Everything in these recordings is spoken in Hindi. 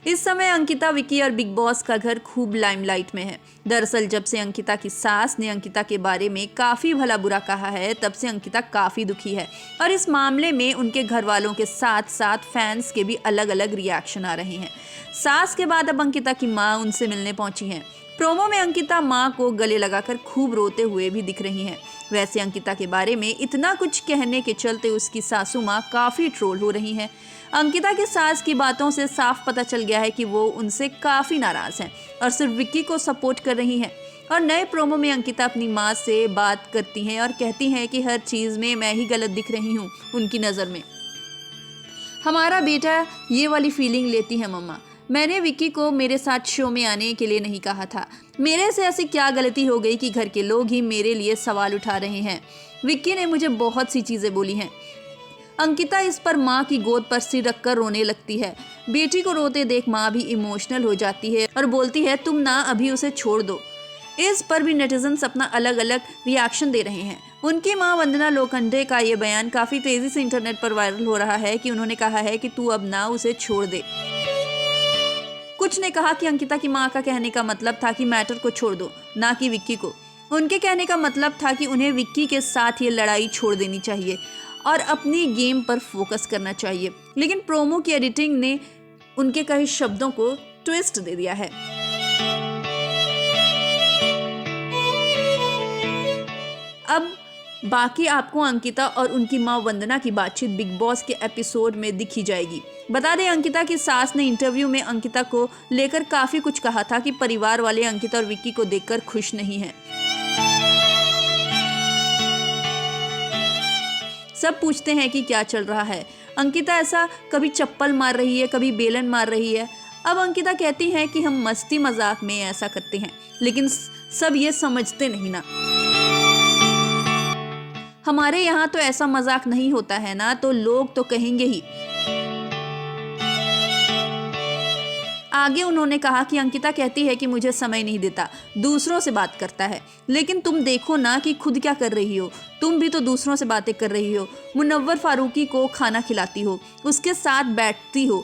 इस समय अंकिता, विक्की और बिग बॉस का घर खूब लाइमलाइट में है। दरअसल जब से अंकिता की सास ने अंकिता के बारे में काफ़ी भला बुरा कहा है, तब से अंकिता काफ़ी दुखी है और इस मामले में उनके घर वालों के साथ साथ फैंस के भी अलग अलग रिएक्शन आ रहे हैं। सास के बाद अब अंकिता की माँ उनसे मिलने पहुंची हैं। प्रोमो में अंकिता माँ को गले लगाकर खूब रोते हुए भी दिख रही हैं। वैसे अंकिता के बारे में इतना कुछ कहने के चलते उसकी सासू माँ काफ़ी ट्रोल हो रही हैं। अंकिता की सास की बातों से साफ पता चल गया है कि वो उनसे काफ़ी नाराज़ हैं और सिर्फ विक्की को सपोर्ट कर रही हैं। और नए प्रोमो में अंकिता अपनी माँ से बात करती हैं और कहती हैं कि हर चीज़ में मैं ही गलत दिख रही हूँ उनकी नज़र में। हमारा बेटा ये वाली फीलिंग लेती है मम्मा। मैंने विक्की को मेरे साथ शो में आने के लिए नहीं कहा था। मेरे से ऐसी क्या गलती हो गई कि घर के लोग ही मेरे लिए सवाल उठा रहे हैं। विक्की ने मुझे बहुत सी चीज़ें बोली हैं। अंकिता इस पर माँ की गोद पर सिर रखकर रोने लगती है। बेटी को रोते देख माँ भी इमोशनल हो जाती है और बोलती है तुम ना अभी उसे छोड़ दो। इस पर भी नेटिजन्स अपना अलग अलग रिएक्शन दे रहे हैं। उनकी मां वंदना लोखंडे का ये बयान काफ़ी तेज़ी से इंटरनेट पर वायरल हो रहा है कि उन्होंने कहा है कि तू अब ना उसे छोड़ दे। कुछ ने कहा कि अंकिता की मां का कहने का मतलब था कि मैटर को छोड़ दो, ना कि विक्की को। उनके कहने का मतलब था कि उन्हें विक्की के साथ ये लड़ाई छोड़ देनी चाहिए और अपनी गेम पर फोकस करना चाहिए। लेकिन प्रोमो की एडिटिंग ने उनके कई शब्दों को ट्विस्ट दे दिया है। अब बाकी आपको अंकिता और उनकी मां वंदना की बातचीत बिग बॉस के एपिसोड में दिखी जाएगी। बता दें, अंकिता की सास ने इंटरव्यू में अंकिता को लेकर काफी कुछ कहा था कि परिवार वाले अंकिता और विक्की को देखकर खुश नहीं हैं। सब पूछते हैं कि क्या चल रहा है। अंकिता ऐसा कभी चप्पल मार रही है, कभी बेलन मार रही है। अब अंकिता कहती हैं कि हम मस्ती मजाक में ऐसा करते हैं, लेकिन सब ये समझते नहीं ना। हमारे यहाँ तो ऐसा मजाक नहीं होता है ना, तो लोग तो कहेंगे ही। आगे उन्होंने कहा कि अंकिता कहती है कि मुझे समय नहीं देता, दूसरों से बात करता है, लेकिन तुम देखो ना कि खुद क्या कर रही हो। तुम भी तो दूसरों से बातें कर रही हो। मुनव्वर फारूकी को खाना खिलाती हो, उसके साथ बैठती हो।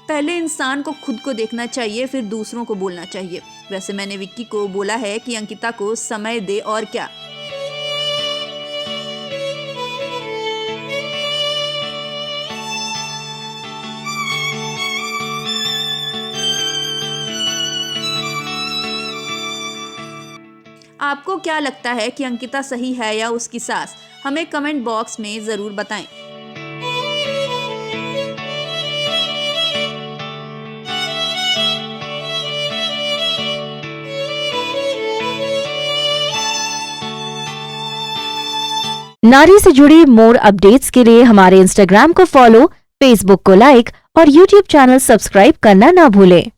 पहले इंसान को खुद को देखना चाहिए, फिर दूसरों को बोलना चाहिए। वैसे मैंने विक्की को बोला है कि अंकिता को समय दे, और क्या। आपको क्या लगता है कि अंकिता सही है या उसकी सास? हमें कमेंट बॉक्स में ज़रूर बताएं। नारी से जुड़ी मोर अपडेट्स के लिए हमारे इंस्टाग्राम को फॉलो, फेसबुक को लाइक और यूट्यूब चैनल सब्सक्राइब करना ना भूलें।